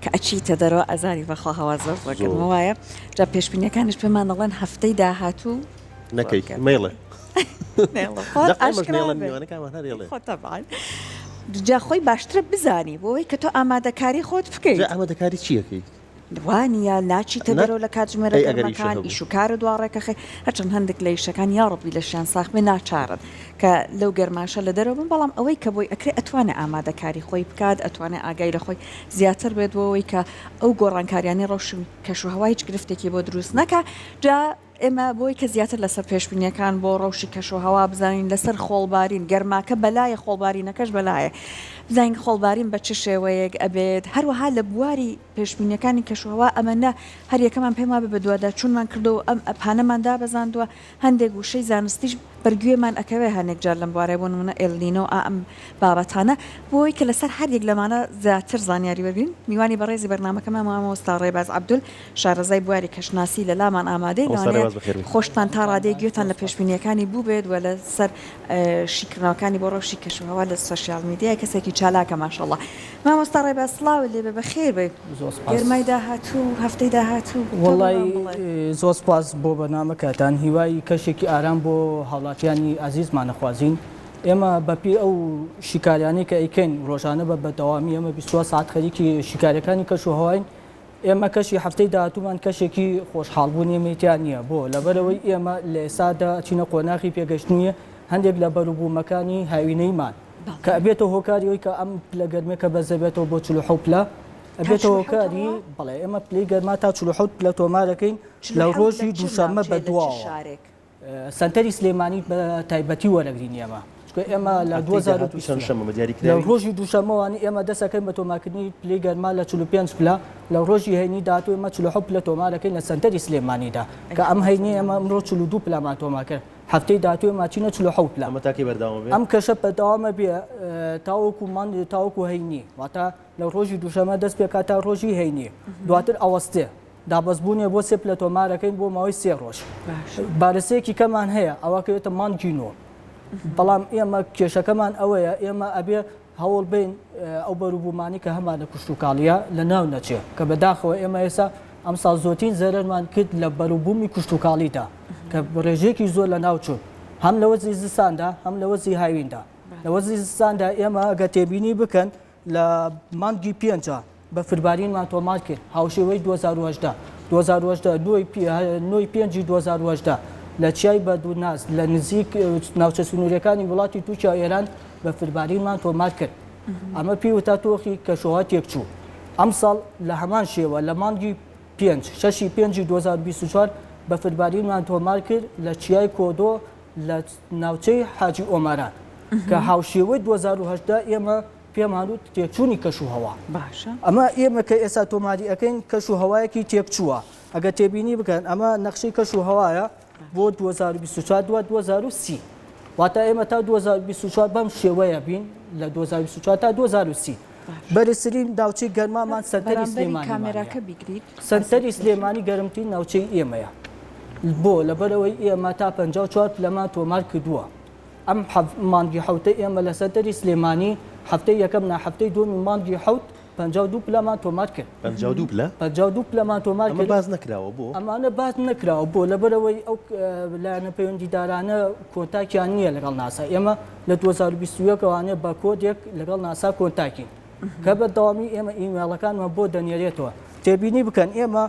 کە ئەچیتە دەرەوە ئەزانی بەخوا هەوا زۆر بەگەرمە وایە جا پێشبینیەکانش پێمان دەڵێن هەفتەی داهاتوو نەکەی مێڵێ خۆتەبان جا خۆی باشترە بزانی بۆی کە تۆ ئامادەکاری خۆت بکەیت ئامادەکاری چیەکەی وانە ناچیتە دەرەوە لە کاتژمێرەکان ئیش و کارە دواڕێکەخی هەرچەند هەندێک لە یشەکان یاڕبی لە شیان ساخمێ ناچارن کە لەو گەرماشە لە دەرەوە بن بەڵام ئەوەی کە بۆی ئەکرێ ئەتوانێت ئامادەکاری خۆی بکات ئەتوانێت ئاگای لە خۆی زیاتر بێت بۆەوەی کە ئەو گۆڕانکاریانی ڕەوشم کەشوهەوای هیچ گرفتێکی بۆ دروست نەکە جا ئێمە بۆی کە زیاتر لەسەر پێشبینیەکان بۆ ڕەوشی کەشوهەوا بزانین لەسەر خۆڵبارین گەرماکە بەلایە خۆڵبارینەکەش بەلایە بزانین خۆڵبارین بە چ شێوەیەک ئەبێت هەروەها لە بواری پێشبینیەکانی کەشوهەوا ئەمەە هەر یەکەمان پێما بە دووەدا چونمان کردو ئەم ئەپانەماندا بەزاندووە هەندێک وشەی زانستیش بەرگوێمان ئەکەوێ هەنێک جار لەم بوارەی بۆ نمونە ئێلنینۆ ئەم بابەتانە بۆی کە لەسەر هەر یەک لەمانە زیاتر زانیاری وەرگین میوانی بەڕێزی بەرنامەکەمان مامۆستا ڕێباز عەبدول شارەزای بواری کەشناسی لە لامان ئامادەی خۆشتان تا ڕادەی گوێتان لە پێشبینیەکانی بوو بێت و لەسەر شیکردنەوەکانی بۆ ڕەوشی کەشوهەوا لە سۆشیال میدیای کەسێکی چالاکە ماشەڵڵا مامۆستا ڕێباز سڵاو لێبێ بەخێر بێ گەرمای داهاتوو هەفتەی داهاتوو وڵی زۆر سپاس بۆ بەنامەکەتان هیوای کەشێکی ئارام بۆ هاوڵاتیانی ئازیزمان نەخوازیین ئێمە بەپی ئەو شیکاریانی کە ئەیکەین ڕۆژانە بە بەدەوامی ئێمە 24 ساعت خەریکی شیکاریەکانی کەشوهەوای ئێمە کەشی هەفتەی داهاتوومان کەشێکی خۆشحاڵبوون ئێمەتیان نییە بۆ لەبەرەوەی ئێمە لە ئێسادا چینە قۆناغی پێگەشتنیە هەندێک لە بەروبوومەکانی هاوینەیمان کە ئەبێتەوە هۆکاریەوەی کە ئەم لە گەرمێکە بەزەبێتەوە بۆ 47 پلە ئەبێتەوە هۆکاری بەڵێ ئێمە پلەی گەرما تا 47 پلە تۆمارەکەین لە ڕۆژی دووشەممە بە دواوە سنتەری سلێمانی بە تایبەتی وەرەگرین ئێمە ئێمە لە 2000 لە ڕۆژی دووشەمەوانی ئێمە دەسەکەین بە تۆماکردنی پلەی گەرما لە 45 پلە لە ڕۆژی هەینی داهاتوو ئێمە 47 پلە تۆمارەکەین لە سنتەری سلێمانیدا کە ئەم هەینی ئێمە ئەمڕۆ 42 پلەمان تۆمار کرد هەفتەی داهاتوو ماچینە 47 پلە ئەم کەشە بەداوامە بێ تاوەکو هەینی واتە لە ڕۆژی دووشەمە دەست پێکات تا ڕۆژی هەینی دواتر ئەوەستێ دابەزبوونیە بۆ 3 پلە تۆمارەکەین بۆ ماوەی 3 ڕۆژ بارسەیەکی کەمان هەیە ئەوەکەوێتە مانگینۆ بەڵام ئێمە کێشەکەمان ئەوەیە ئێمە ئەبێ هەوڵ بین ئەو بەروبوومانی کە هەمانە کوشت و کاڵیە لە ناو نەچێ کە بەداخەوە ئێمە ئێستا ئەم ساڵ زۆرترین زەرەرمان کرد لە بەروبوومی کوشت و کاڵیدا کە ڕێژێکی زۆر لە ناو چوون هەم لە وەزی زستاندا هەم لە وەزی هاویندا لە وەزی زستاندا ئێمە ئەگە تێبینی بکەن لە مانگی پێنجە بە فربارینمان تۆمار کرد هاوشێوەی 2010 نۆی پێنجی 2010 لە چیای بەدووناس لە نزیک ناوچە سنوورەکانی وڵاتی تووشیا ئێران بە فربارینمان تۆمار کرد ئەمە پێوتە تۆخی کەشوهەوا تێکچوو ئەم ساڵ لە هەمان شێوە لە مانگی 6 پێنجی 2024 بە فربارینمان تۆمار کرد لە چیای کۆدۆ لە ناوچەی حاجی ئۆماران کە هاوشێوەی 2010 ئێمە پێمانوت تێکچوونی کەشوهەوا باشە ئەمە ئێمە کە ئێستا تۆماری ئەەکەین کەشوهەوایەکی تێکچووە ئەگە تێبینی بکەن ئەمە نەخشەی کەشوهەوایە بۆ 2024 واتە ئێمە تا 2024 بەم شێوەیە بین لە 2024 تا 2030 بەرزترین ناوچەی گەرمامان سەنتەری سلێمانی سەنتەری سلێمانی گەرمترین ناوچەی ئێمەیە بۆ لەبەرەوەی ئێمە تا 54 پلەمان تۆمار کردووە ئەم مانگی حوتە ئێمە لە سەنتەری سلێمانی هەفتەی یەکەم نا هەفتەی دووەمی مانگی حوت 52 پلەمان تۆمار کرد 52 پلەمان تۆمار کرد باز نەکراوە بۆ ئەمانە باز نەکراوە بۆ لەبەرەوەی ئەو لایەنە پەیوەندیدارانە کۆنتاکیان نییە لەگەڵ ناسا ئێمە لە 2021 ئەوانێ بە کۆدێک لەگەڵ ناسا کۆنتاکین کە بەدەوامی ئێمە ئیمێڵەکانمان بۆ دەنێرێتەوە تێبینی بکەن ئێمە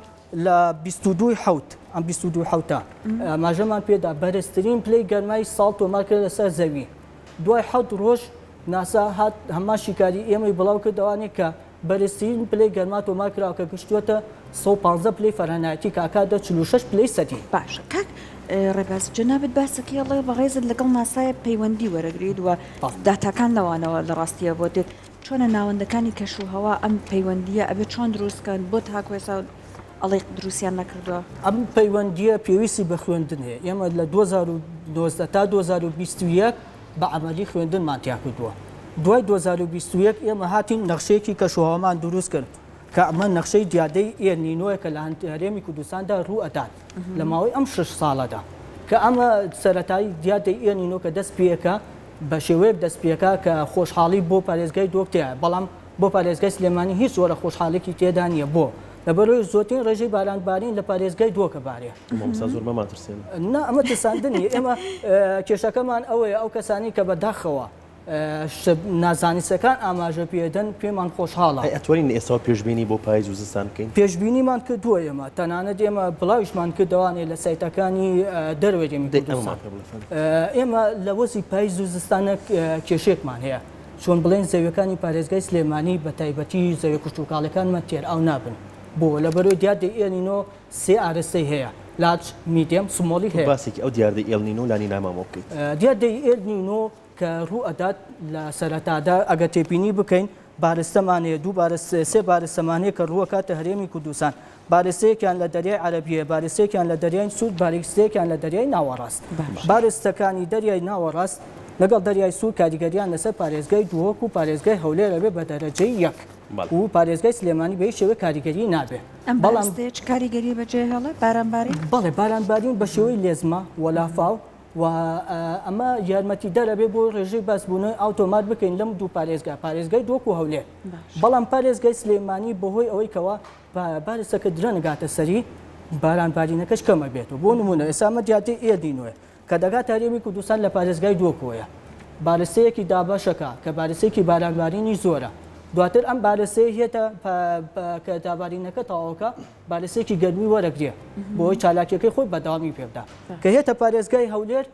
لە 22 حوت ئەم 22 حوتە ئاماژەمان پێدا بەرزترین پلەی گەرمای ساڵ تۆمار کرد لەسەر زەوی دوای حوت ڕۆژ ناسا هات هەما شیکاری ئێمەی بڵاو کردەوانێک کە بەرزترین پلەی گەرما تۆمار کراوە کە گشتووەتە 115 پلەی فەرهەنایەتی کاکاتە 46 پلەی سەدی باشە کاک ڕێباز جەنابەت باسەکەی ئەڵێ بەڕێزت لەگەڵ ناسایە پەیوەندی وەرەگریت وە داتاکان لەوانەوە لە ڕاستیە بۆ دێت چۆنە ناوەندەکانی کەشوهەوا ئەم پەیوەندیە ئەبێ چۆن دروستکەن بۆ تاکوێسا ئەڵێ دروستیان نەکردووە ئەم پەیوەندیە پێویستی بە خوێندن هەیە ئێمە لە 2012 تا 2021 بە عەمەلی خوێندنمان تیا کردووە دوای 2021 ئێمە هاتین نەخشەیەکی کەشوهەوامان دروست کرد کە ئەمە نەخشەی دیادەی ئێرنینۆیە کە لە هەرێمی کوردستاندا ڕوو ئەدات لە ماوەی ئەم 6 ساڵەدا کە ئەمە سەرەتایی دیادەی ئێرنینۆ کە دەست پێەکە بە شێوەیەک دەست پێەکە کە خۆشحاڵی بۆ پارێزگای دۆکتەیە بەڵام بۆ پارێزگای سلێمانی هیچ وەرە خۆشحاڵێکی تێدا نیە بۆ لەبەرەوەی زۆرترین ڕێژەی بارانبارین لە پارێزگای دووەکە بارێ زۆر مەماترسێن نا ئەمە ترساندنی ئێمە کێشەکەمان ئەوەیە ئەو کەسانی کە بەداخەوە نازانیسەکان ئاماژە پێدەن پێمان خۆشحاڵە ئەتوانین ئێستا پێشبینی بۆ پاییز و زستان بکەین پێشبینیمان کردووە ئێمە تەنانەت ئێمە بڵاویشمان کردوانێ لە سایتەکانی دەروێژێمی ئێمە لە وەزی پاییز و زستانە کێشێکمان هەیە چۆن بڵێن زەویەکانی پارێزگای سلێمانی بە تایبەتی زەوی کوشتوکاڵەکانمە تێر ئاو نابن بۆ لەبەرەوەی دیاردەی ئێلنینۆ سێ ئارستەی هەیە لاج میدیەم سمۆڵی هەیە باسێکی ئەو دیاردەی ئێلنینۆ لانی نامامۆ بکەیت دیاردەی ئێلنینۆ کە ڕوو ئەدات لە سەرەتادا ئەگە تێبینی بکەین بارستەمانەیە سێ بارستەمانەیە کە ڕووە کاتە هەرێمی کوردستان بارستەیەکیان لە دەریای عەرەبیە بارستەیەکیان لە دەریای سوود بارستەیەکیان لە دەریای ناوەڕاست بارستەکانی دەریای ناوەڕاست لەگەڵ دەریای سوود کاریگەریان لەسەر پارێزگای دووەک و پارێزگای هەولێرە بێ بە دەرەجەی یەک و پارێزگای سلێمانی بە هیچ شێوە کاریگەری نابێ بەڵام کاریگەری بەجێ هەڵێ بارانباری بەڵێ بارانبارین بە شێوەی لێزمە وەلافاو و ئەمە یارمەتی دەرەبێ بۆ ڕێژەی بەسبوونەوەی ئاوتۆمات بکەین لەم دوو پارێزگای دۆک و هەولێر بەڵام پارێزگای سلێمانی بەهۆی ئەوەی کەوە بارستەکە درە نگاتە سەری بارانبارینەکەش کەمە بێتەوە بۆ نمونە ئێسامە دیاتی ئێدینوێ کە دەگات هەرێمی کوردستان لە پارێزگای دۆکۆیە بارستەیەکی دابەشەکە کە بارستەیەکی بارانبارینی زۆرە دواتر ئەم بارستەیە هێتە کە دابارینەکە تەواوەکە بارستێکی گەرمی وەرەگرێ بۆی چالاکیەکەی خۆی بەداوامی پێبدا کە هێتە پارێزگای هەولێر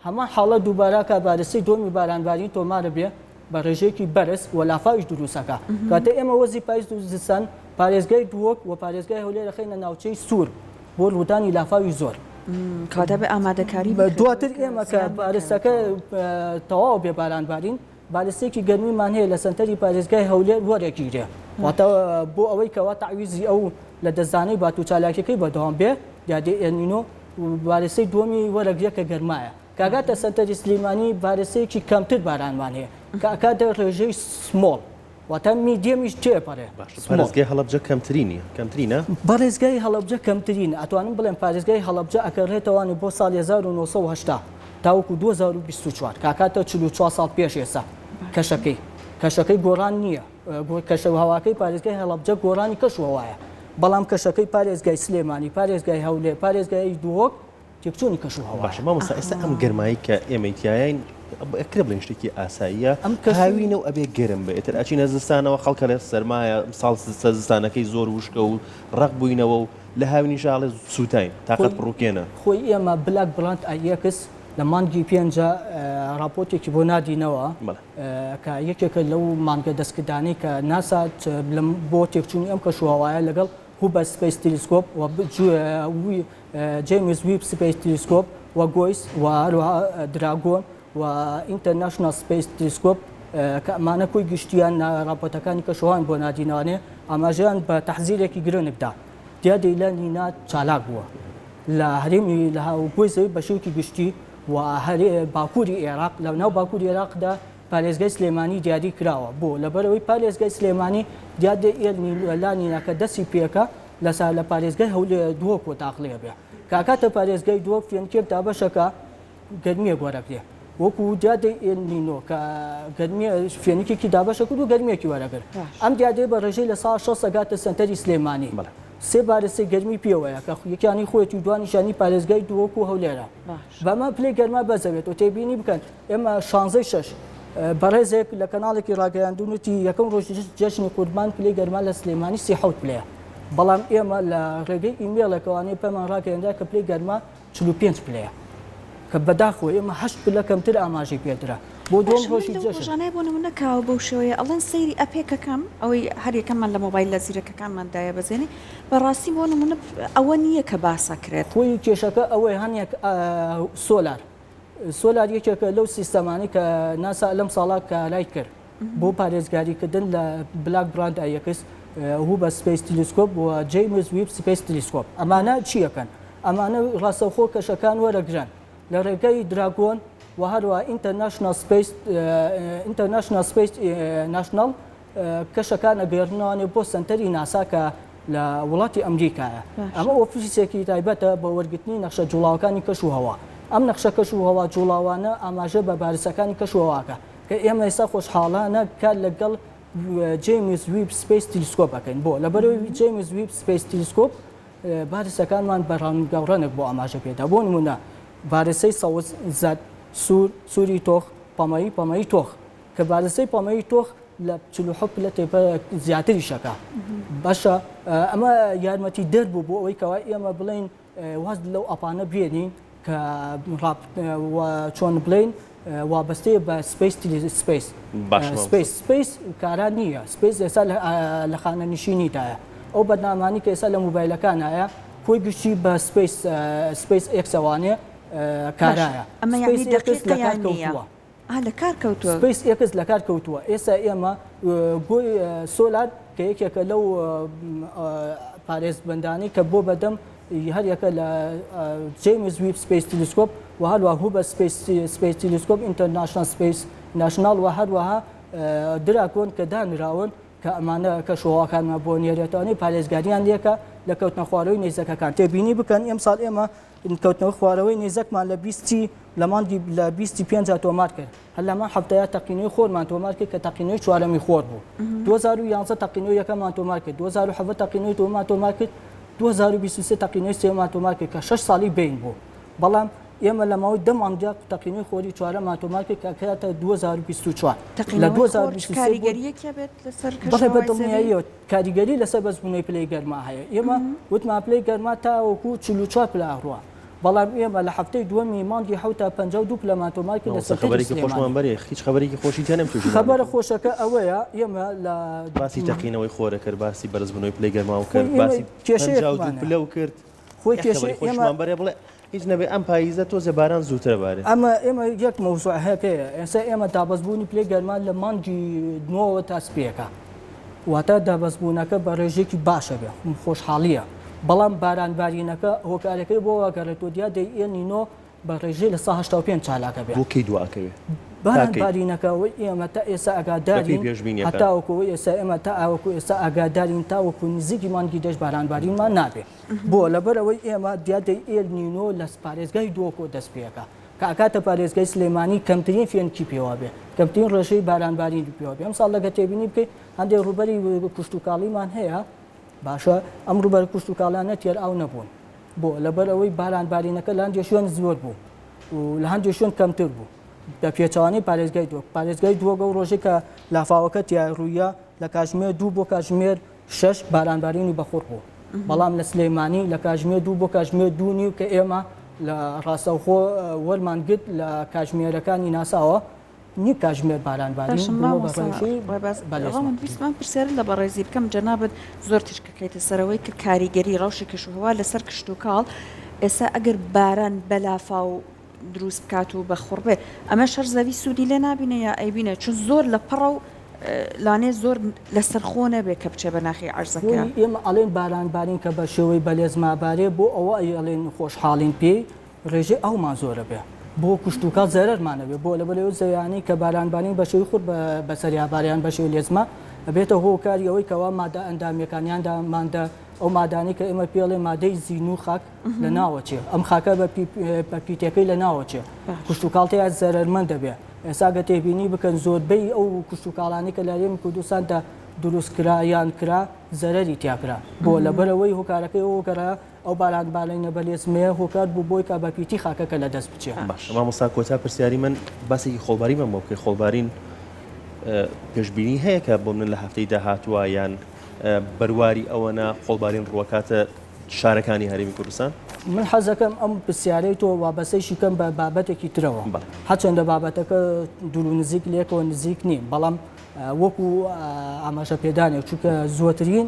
هەمان حاڵە دووبارەکە بارستەی دۆمی بارانبارین تۆمارە بێ بە ڕێژەیەکی بەرز و لافاویش دروستەکە کاتە ئێمە وەزی پاییز و زستان پارێزگای دووەک و پارێزگای هەولێر خەینە ناوچەی سوور بۆ ڕوودانی لافاوی زۆر کاتە بە ئامادەکاری دواتر ئێمە کە بارستەکە تەواو بێ بارانبارین بارستێکی گەرمیمان هەیە لە سنتەری پارێزگای هەولێر وەرەگیرێ واتە بۆ ئەوەی کەوا تەعویزی ئەو لە دەستدانەی بات و چالاکیەکەی بەدەوام بێ دیادێ ئێلنینۆ بارستەی دووەمی وەرەگرێ کە گەرمایە کاگاتە سنتەری سلێمانی بارستەیەکی کەمتر بارانمان هەیە کاکاتە ڕێژەی سمۆڵ واتە میدیەمیش تێپەڕێ پارێزگای هەڵەبجە کەمترینە پارێزگای هەڵەبجە کەمترین ئەتوانم بڵێم پارێزگای هەڵەبجە ئەکەڕێتەوانی بۆ ساڵ 1970 تاوەکو 2024 کاکاتە 44 ساڵ پێش ئێستا کەشەکەی گۆڕان نییە کەشە هەواکەی پارێزگای هەڵەبجە گۆڕانی کەشوهەوایە بەڵام کەشەکەی پارێزگای سلێمانی پارێزگای هەولێر پارێزگای دووەک تێکچوونی کەشوهەوا باشە مامۆستا ئێستا ئەم گەرمایی کە ئێمە تیایین ئەکرێ بڵێن شتێکی ئاساییە هاوینە و ئەبێ گەرم بێت ئێتر ئەچینە زستانەوە خەڵکە لە سەرمایە ساڵ زستانەکەی زۆر وشکە و ڕق بووینەوە و لە هاوینی شاڵێ سووتین تااقەت بڕووکێنە خۆی ئێمە بلاک بڵند ئایەکس لە مانگی پێنجە راپۆرتێکی بۆ نادینەوە کە یەکێکە لەو مانگە دەستکردانی کە ناسات بۆ تێکچوونی ئەم کەشوهەوایە لەگەڵ هوبە سپیس تەلسکۆپ و جیمز ویب سپیس تەلسکۆپ و گۆیس و هەروەها دراگۆن و ئینتەرناشنال سپیس تەلسکۆپ کە ئەمانە کۆی گشتیان راپۆرتەکانی کەشوهەوایان بۆ نادینەوانێ ئاماژەیان بە تەحزیرێکی گرنگدا دیادەی لە نینات چالاک بووە لە هەرێمی لە هاوگۆی زەوی بە شێوکی گشتی و باکووری عێراق لە ناو باکووری عێراقدا پارێزگای سلێمانی دیاری کراوە بۆ لەبەرەوەی پارێزگای سلێمانی دیادە ئێلنینەکە دەستی پێکە لەسا لە پارێزگای هەولێر دووەک و تاقلێ بێ کاکاتە پارێزگای دووەک فێنکێک دابەشەکە گەرمیە گۆرەگرێ وەکو دیادەی ئێلنینۆ کە گەرمیە فێنکێکی دابەشە کرد و گەرمیێکی وەرەگرت ئەم دیادەی بە ڕێژەی لە ساڵ 6 سەگاتە سنتەری سلێمانی سێ بارستەی گەرمی پێوەیە کە یەکانی خۆیەتی دوانیشانی پارێزگای دووەک و هەولێرە بەمە پلەی گەرما بەزەوێت و تێبینی بکەن ئێمە 16 بەڕێزێک لە کەناڵێکی ڕاگەیاندونەتی یەکەم ڕۆژ جەژنی قوربان پلەی گەرما لە سلێمانی 37 پلەیە بەڵام ئێمە لە ڕێگەی ئیمێڵێکەوانەی پەمان ڕاگەیاندا کە پلەی گەرما 45 پلەیە کە بەداخۆ ئێمە 8 پلە کەمتر ئاماژەی پێدرا بۆ دوم ڕۆژی جەژنەی بۆ نمونەکەوە بەو شێوەیە ئەڵەن سەیری ئەپێکەکەم ئەوەی هەر یەکەممان لە مۆبایل لە زیرەکەکانماندایە بەزێنی بەڕاستی بۆ نمونە ئەوە نییە کە باسەکرێت خۆی کێشەکە ئەوەی هەنێک سۆلار یەکێکە لەو سیستەمانی کە ناسا لەم ساڵا کارای کرد بۆ پارێزگاریکردن لە بلاک براند ئایەکس هوبە سپیس تەلسکۆپ و جیمز ویب سپیس تەلسکۆپ ئەمانە چیەکەن ئەمانە ڕاستەوخۆ کەشەکان وەرەگرن لە ڕێگەی دراگۆن و هەروە ئینتەرناشنال سپیس ناشنال کەشەکان ئەگەڕنەوەێ بۆ سنتەری ناسا کە لە وڵاتی ئەمریکایە ئەمە ئۆفیسێکی تایبەتە بە وەرگرتنی نەخشە جوڵاوەکانی کەشوهەوا ئەم نەخشە کەشوهەوا جوڵاوانە ئاماژە بە بارسەکانی کەشوهەواکە کە ئێمە ئێستا خۆشحاڵانە کار لەگەڵ جیمز ویب سپیس تیلیسکۆپەکەین بۆ لەبەرەوەی جیمز ویب سپیس تیلیسکۆپ بارسەکانمان بەڕانگەڕەنێک بۆ ئاماژە پێدا بۆ نمونە بارسەی سەوز زەد سووری تۆخ پەمەی تۆخ کە بارسەی پەمەی تۆخ لە 47 لە تێپە زیاتری شەکە باشە ئەمە یارمەتی دەربوو بۆ ئەوەی کەوا ئێمە بڵین واز لەو ئەپانە بێنین کە چۆن بڵین وابەستەیە بە سپیس کاران نییە سپیس ئێستا لە خانە نشینیدایە ئەو بەرنامانی کە ئێستا لە موبایلەکان هەیە خۆی گشتی بە سپیس ئێکسەوانێ کارایە ئەمە یعنی دقیقیان نییە لە کار کەوتووە سپیس ئێکس لە کار کەوتووە ئێستا ئێمە گۆی سۆلار کە یەکێکە لەو پارێزبندانی کە بۆ بەدەم هەر یەکە لە جیمز ویب سپیس تیلیسکۆپ و هەروە هوبە سپیس تیلیسکۆپ ئینتەرناشنال سپیس ناشنال و هەروەها دراکۆن کە دانراون کە ئەمانە کە شۆواکانمان بۆ نێرێتوانەی پارێزگاریان لێکە لە کەوتنە خوارەوەی نێزەکەکان تێبینی بکەن ئێمساڵ ئێمە کەوتنەوە خوارەوەی نێزەکمان لە 25 تۆمار کرد هەر لەمان هەفتەیە تەقینەوەی خۆرمان تۆمار کرد کە تەقینەوەی چوارەمی خۆر بوو 2011 تەقینەوەی یەکەمان تۆمار کرد 2007 تەقینەوەی دووەمان تۆمار کرد 2023 تەقینەوەی سێمان تۆمار کرد کە 6 ساڵی بین بوو بەڵام ئێمە لە ماوەی دەمانجا تەقینەوەی خۆری چوارەمان تۆمار کرد کە کاتە 2024 لە 2023 کاریگەریەکە بێت لەسەر بەڵێ بەدڵنیاییەوە کاریگەری لەسەر بەزبوونەی پلەی گەرما هەیە ئێمە وتمان پلەی گەرما تاوەکو 44 پلە ئاڕوە بەڵام ئێمە لە هەفتەی دووەمی مانگی 52 پلەمان تۆمار کرد لەسەر خەبەرێکی خۆشمان بەرێ هیچ خەبەرێکی خۆشی تێ نەمتوێت خەبەرە خۆشەکە ئەوەیە ئێمە لە باسی تەقینەوەی خۆرە کرد باسی بەرزبوونەوەی پلەی گەرما و کرد باسی پلە و کرد خۆی کێشەی خۆشمان بەرێ بڵێ هیچ نەبێ ئەم پاییزە تۆزە باران زووترە بارێ ئێمە یەک مەوزوع هەیە پێەیە ئێستا ئێمە دابەزبوونی پلەی گەرما لە مانگی 9 تا سپێکە واتە دابەزبوونەکە بە ڕێژێکی باشە بێ خۆشحاڵیە بەڵام بارانبارینەکە هۆکارەکەی بۆ واگەڕێتۆ دیا دەیئێنینۆ بە ڕێژەی لە 180 چالاکە بێت بۆ کەی دوواکەوێت بارانبارینەکەەوەی ئێمە تا ئێستا ئاگادارین هەتاوەکەوەی ئێستا ئێمە تا ئاوەکو ئێستا ئاگادارین تاوەکو نزیکی مانگی دەست بارانبارینمان نابێت بۆ لەبەرەوەی ئێمە دیا دەیئێنینۆ لە پارێزگای دۆکۆ دەست پێەکە کە ئاکاتە پارێزگای سلێمانی کەمترین فێنکی پێوە بێ کەمترین ڕێژەی بارانبارین پێوە بێ ئەم ساڵ لەگە تێبینی بکەیت هەندێک ڕوبەری کوشتتوکاڵیمان هەیە باشە ئەم ڕوبەر کوشتتوکاڵانە تێر ئاو نەبوون بۆ لەبەرەوەی بارانبارینەکە لە هەندێک شوێن زۆر بوو و لە هەندێک شوێن کەمتر بوو بە پێچوانی پارێزگای دووەگە و ڕۆژێک کە لافاوەکە تیاڕوویە لە کاتژمێر 2 بۆ کاتژمێر 6 بارانبارینی بەخۆر بوو بەڵام لە سلێمانی لە کاتژمێر 2 بۆ کاتژمێر 2 کە ئێمە لە ڕاستەوخۆ وەرمان گرت لە کاتژمێرەکانی ناساوە نی کاتژمێر بارانبارین ویستمان پرسیار لە بەڕێزی بکەم جەنابەت زۆر تشکەکەیتە سەرەوەی کە کاریگەری ڕەوشی کەشوهەوا لەسەر کشت و کاڵ ئێستا ئەگەر باران بەلافا و دروست بکات و بەخۆڕ بێ ئەمە شەر زەوی سوودی لێ نابینە یا ئەیبینە چون زۆر لە پڕە و لانێ زۆر لەسەر خۆ نەبێ کە بچێ بە ناخی عەرزەکە ئێمە ئەڵێن بارانبارین کە بە شێوەی بەلێزمابارێ بۆ ئەوە ئەڵێن خۆشحاڵین پێی ڕێژێ ئەومان زۆرە بێ بۆ کشتتوکات زەرمانە بێ بۆ لەبەرەوە زەویانی کە بارانبارین بە شێوی خورد بە سەریاباریان بە شێوی لێزمە ئەبێتە هۆکاری ئەوەی کەوا مادە ئەندامیەکانیاندا ئەو مادانی کە ئێمە پێڵێ مادەی زین و خاک لە ناوەچێ ئەم خاکە بە پیتەکەی لە ناوەچێ کشتتوکاڵتەیە زەرمەند دەبێ ئێستا گە تێبینی بکەن زۆربەی ئەو کشتتوکاڵانی کە لە ئێمە کوردستاندا دروستکرا یان کرا زەرەری تیاکرا بۆ لەبەرەوەی هۆکارەکەی هۆکارە ئەو بارانبارینە بەلێزمەیە هۆکار بوو بۆی کە بە پیتی خاکەکە لە دەست بچێ باش مامۆستا کۆتا پرسیاری من باسێکی خۆڵباریمان بۆ بکەی خۆڵبارین پێشبینی هەیە کە بۆ من لە هەفتەی داهاتووە یان بەرواری ئەوەنە خۆڵبارین ڕووەکاتە شارەکانی هەرێمی کوردستان من حەزەکەم ئەم پرسیارەی تۆ وابەسەیشی کەم بە بابەتێکی ترەوە هەرچەندە بابەتەکە دوور و نزیک لێکەوە نزیک نیم بەڵام وەکو ئاماژە پێدانێک چونکە زۆرترین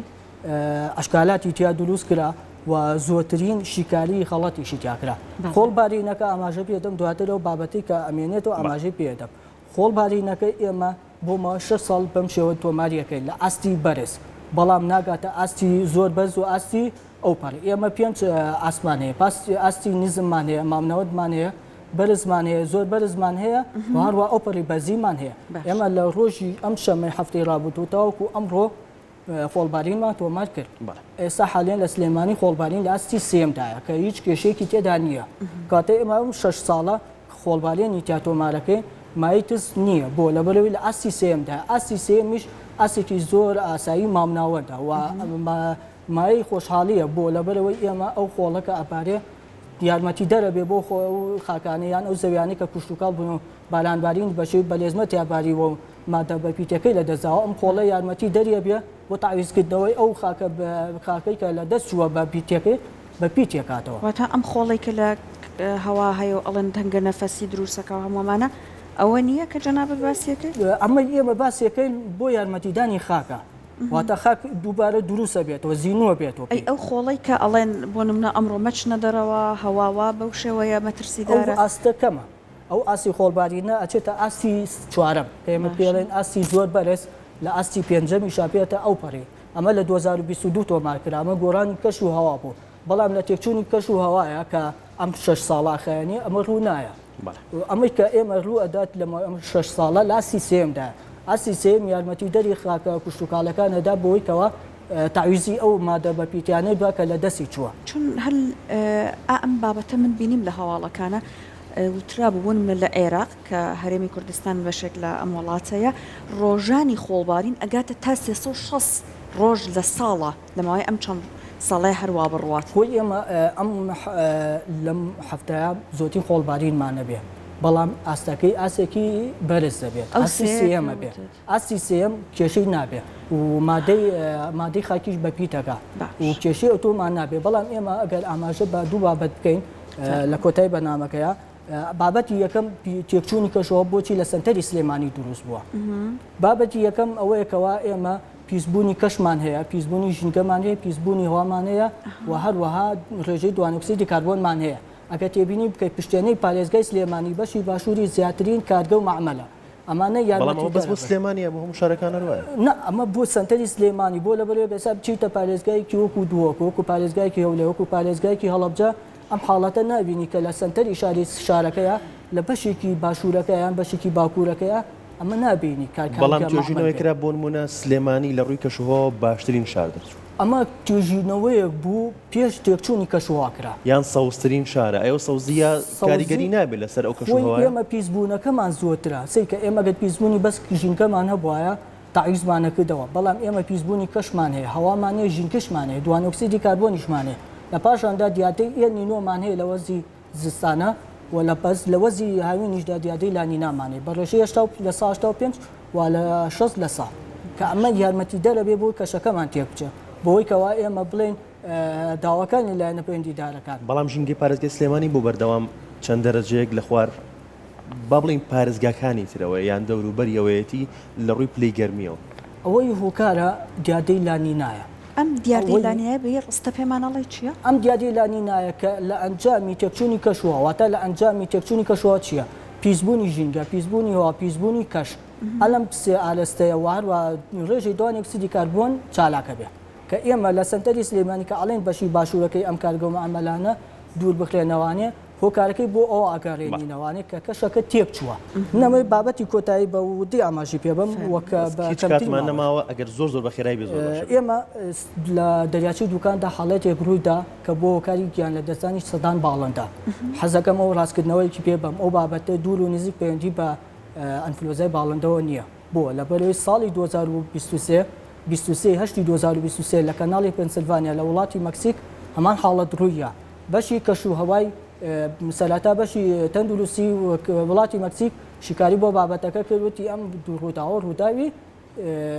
ئەشکالاتی تیا دروست کرا و زۆرترین شیکاری خەڵەتیشی تیاکرا خۆڵبارینەکە ئاماژە پێدەم دواترەوە بابەتی کە ئەمێنێتەوە ئاماژەی پێدەم خۆڵبارینەکەی ئێمە بۆ ماوە 6 ساڵ بەم شێوە تۆماریەکەین لە ئاستی بەرز بەڵام ناگاتە ئاستی زۆر بەرز و ئاستی ئەو پەر ئێمە پێنج ئاسمان هەیە ئاستی نزممان هەیە مامنەوەتمان هەیە بەرزمان هەیە زۆر بەرزمان هەیە هەروە ئەوپەری بەزیمان هەیە ئێمە لە ڕۆژی ئەم شەمەی هەفتەی ڕابردوو تاوەکو ئەمڕۆ خۆڵبارینمان تۆمار کرد ئێستا حالیان لە سلێمانی خۆڵبارین لە ئاستی سێمدایە کە هیچ کێشەیەکی تێدا نییە کاتێ ئێمە ئەم 6 ساڵە خۆڵبارێنی تیا تۆمارەکەی مایتس نییە بۆ لەبەرەوەی لە ئاستی سێمدا ئاستی سێمیش ئاسێکی زۆر ئاسایی مامناوەدا و مای خۆشحاڵیە بۆ لەبەرەوەی ئێمە ئەو خۆڵەکە ئەپارێ یارمەتی دەرەبێ بۆ خاکانەیان ئەو زەویانی کە کوشتتوکاڵ بوون و بارانبارین بەشێ بەلێزمە تیاباریەوە و مادە بەپیتەکەی لە دەزاوە ئەم خۆڵە یارمەتی دەریە بێ بۆ تاویزکردنەوەی ئەو خاکەی کە لە دەست چووە بە پیتەکەی بە پیتێکاتەوە. واتە ئەم خۆڵی کە لە هەوا هەیە و ئەڵەن تەنگە نەفەسی دروستەکەەوە هەمومانە ئەوە نییە کە جەنابەت باسیەکەی ئەمە ئێمە باسیەکەی بۆ یارمەتیدانی خاکە واتە خاک دووبارە دروستە بێتەوە زیینوە بێتەوە. ئەو خۆڵی کە ئەڵێن بۆ نمونە ئەمڕۆ مەچنە دەرەوە هەواوا بەو شێوەیە مەترسیدارە ئاستەکەمە ئەو ئاسی خۆڵبارینە ئەچێتە ئاستی چوارەم کە ئێمە پێڵێن ئاستی زۆر بەرز لە ئاستی پێنجەمی شاپێتە ئەو پەڕی ئەمە لە 2022 تۆمار کرامە گۆڕانی کەش و هەوا بوو بەڵام لە تێکچوونی کەش و هەوایە کە ئەم 6 ساڵا خەیانی ئەمە ڕوو نایە ئەمەی کە ئێمە ڕوو ئەدات لە 6 ساڵە لاسی سێمدا ئاسی سێم یارمەتی دەری خاکە کوشتتوکاڵەکانەدا بۆی کەەوە تاویزی ئەو مادە بەپیتیانەی دووە کە لە دەستی چووە چون هەل ئەم بابەتە من بینیم لە هەواڵەکانە وترا بوون لە عێراق کە هەرێمی کوردستان بەشێک لە ئەم وڵاتەیە ڕۆژانی خۆڵبارین ئەگاتە تا 360 ڕۆژ لە ساڵە لەماوەی ئەم چەند ساڵای هەروە بڕوات خۆی ئێمە ئەم لەم هەفتەیە زۆتین خۆڵبارینمانە بێ بەڵام ئاستەکەی ئاسێکی بەرز دەبێت ئاسی سێمە بێت ئاسی سێم کێشەی نابێت و مادەی خاکیش بەپیتەکە و کێشەی ئۆتۆمان نابێت بەڵام ئێمە ئەگەر ئاماژە بە دوو بابەت بکەین لە کۆتای بەنامەکەیە بابەتی یەکەم تێکچوونی کەشەوە بۆچی لە سنتەری سلێمانی دروست بووە بابەتی یەکەم ئەوەیەکەوە ئێمە پیسبوونی کەشمان هەیە پیسبوونی ژینگەمان هەیە پیسبوونی هەوامان هەیە و هەروەها ڕێژەی دوانۆکسیدی کاربۆنمان هەیە ئەگە تێبینی بکەیت پشتێنەی پارێزگای سلێمانی بەشی باشووری زیاترین کارگە و معمەلە ئەمانە یارمەتی بەس بۆ سلێمانیە بۆ هەموو شارەکان هەروایە نه ئەمە بۆ سنتەری سلێمانی بۆ لەبەرێ بێسا بچیتە پارێزگایکی وەکو دووەکو وەکو پارێزگایکی هەولێر وەکو پارێزگایکی هەڵەبجە ئەم حاڵەتە نابینی کە لە سنتەری شارەکەیە لە بەشێکی باشوورەکە یان بەشێکی باکوورەکەیە ئەمە نابینی بەڵام توێژینەوەی کرا بۆ نمونە سلێمانی لە ڕووی کەشوهەوە باشترین شار دەچوو ئەمە توێژینەوەیەک بوو پێش تێکچوونی کەشوها کرا یان سەوزترین شارە ئەوە سەوزیە کاریگەری نابێت لەسەر ئەو کەشوهەوە ئێمە پیسبوونەکەمان زۆرترە سەی کە ئێمە گەت پیسبوونی بەس ژینکەمان هەبوایە تاعیزمانەکردەوە بەڵام ئێمە پیسبوونی کەشمان هەیە هەوامان هەیە ژینکەشمان هەیە دوانۆکسیدی کاربۆنیشمان هەیە لە پاشاندا دیاتەی ئێنی نۆمان هەیە لە وەرزی زستانە و لە بەس لە وەزی هاوینیشدا دیادەی لانی نامانێ بەڕێژەیە لە 5 و لە 6 لە سا کە ئەمە یارمەتی دەرەبێ بۆ کەشەکەمان تێک بچێ بۆی کەوا ئێمە بڵێن داواکانی لایەنە پەیوەندیدارەکان بەڵام ژینگەی پارێزگای سلێمانی بۆ بەردەوام چەند دەرەجەیەک لە خوار با بڵین پارێزگاکانی ترەوە یان دەوروبەریەوەیەتی لە ڕووی پلەی گەرمیەوە ئەوەی هۆکارە دیادەی لانی نایە ئەم دیاردەی لانیە بە ڕستە پێمانەڵی چییە؟ ئەم دیادەی لانی نایە کە لە ئەنجامی تێکچوونی کەشوە واتە لە ئەنجامی تێکچوونی کەشوە چییە؟ پیسبوونی ژینگە پیسبوونی هەوا پیسبوونی کەش ئەلم سێ ئالستەیە وهروە ڕێژەی دوانێکسیدی کاربۆن چالاکە بێ کە ئێمە لە سنتەری سلێمانی کە ئەڵێن بەشی باشوورەکەی ئەم کارگەمە ئەمەلانە دوور بخرێنەوانێ هۆکارەکەی بۆ ئەو ئاگەڕێنینەوانێت کە کەشەکە تێک چووە نەمەی بابەتی کۆتایی بە ودی ئاماژی پێبم وەکە کاتمان نەماوە ئەگەر زۆر بە خێرای بێ ئێمە لە دەریاچی دوکاندا حاڵەتێک ڕوویدا کە بۆ هۆکاری گیان لە دەستانی سەدان باڵندا حەزەکەمەوە ڕاستکردنەوەیکی پێبم ئەو بابەتە دوور و نزیک پەیوەندی بە ئەنفلۆزای باڵندەوە نییە بۆ لەبەرەوەی ساڵی 2023 لە کەناڵی پێنسیلڤانیا لە وڵاتی مەکسیک هەمان حاڵەت ڕوویە بەشی کەش و هەوای سەرەتا بەشی تەندروستی وڵاتی مەکسیک شیکاری بۆ بابەتەکە کردوتی ئەم ڕووداوە ڕووداوی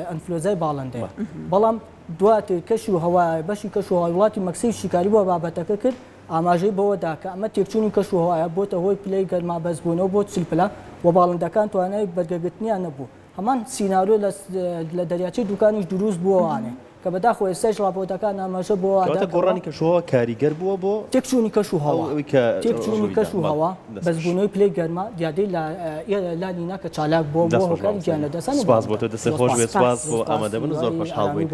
ئەنفلۆزای باڵندەیە بەڵام دواتر کەش و هەوای بەشی کەش و هەوای وڵاتی مەکسیک شیکاری بۆ بابەتەکە کرد ئاماژەی بەوەدا کە ئەمە تێکچوونی کەش و هەوایە بۆتە هۆی پلەی گەرما بەزبوونەوە بۆ چلپلە و باڵندەکان توانای بەرگەگرتنیان نەبوو هەمان سینارۆ لە دەریاچەی دوکانیش دروست بووەوانێ کە بەداخۆ ئێستاش ڕاپۆرتەکان ئاماژە بۆ گۆڕانی کەشوهەوە کاریگەر بووە بۆ تێکچوونی کەش و هەوا تێکچوونی کەش و هەوا بەزبوونەوەی پلەی گەرما دیادەی لانینا کە چالاک بۆ هۆکاری گیان لە دەستان سپاس بۆ تۆ دەست خۆش بێت سپاس بۆ ئامادەبوون زۆر خۆشحاڵ بووین